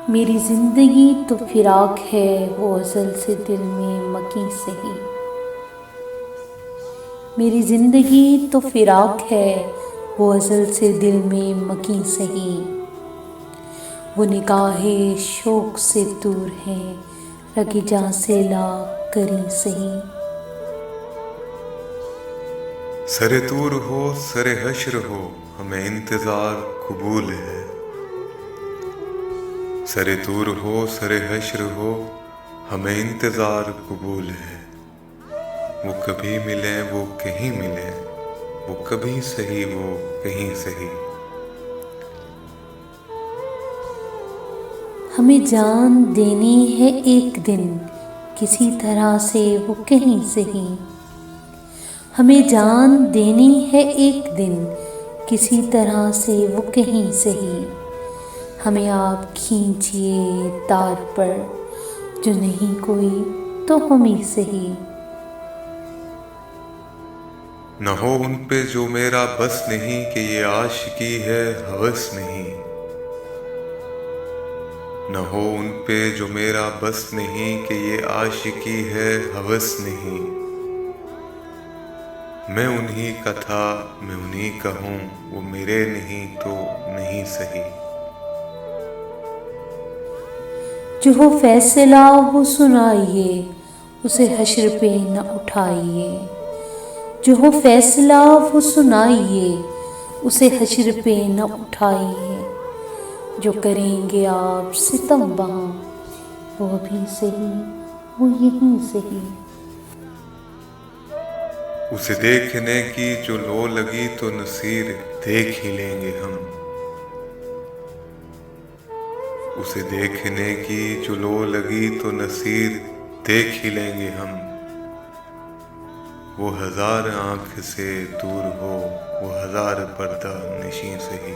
मेरी जिंदगी तो फिराक है वो अज़ल से दिल में मकी सही। मेरी जिंदगी तो फिराक है वो अज़ल से दिल में मकी सही। वो निगाहे शौक से दूर है रगे जा से ला करी सही। सरे तूर हो सरे हश्र हो हमें इंतज़ार कबूल है। सरे तूर हो सरे हश्र हो हमें इंतज़ार कबूल है। वो कभी मिले वो कहीं मिले, वो कभी सही वो कहीं सही। हमें जान देनी है एक दिन किसी तरह से वो कहीं सही। हमें जान देनी है एक दिन किसी तरह से वो कहीं सही। हमें आप खींचिए तार पर जो नहीं कोई तो हम ही सही। न हो उन पे जो मेरा बस नहीं कि ये आशिकी है हवस नहीं। न हो उन पे जो मेरा बस नहीं कि ये आशिकी है हवस नहीं। मैं उन्हीं का था मैं उन्हीं का हूँ, वो मेरे नहीं तो नहीं सही। जो हो फैसला वो सुनाइए उसे हश्र पे न उठाइए। जो हो फैसला वो सुनाइए उसे हश्र पे न उठाइए। जो करेंगे आप सितम वहाँ वो भी सही वो यहीं सही। उसे देखने की जो लो लगी तो नसीर देख ही लेंगे हम। उसे देखने की जो लो लगी तो नसीर देख ही लेंगे हम। वो हजार आँख से दूर हो वो हजार पर्दा नशीं सही।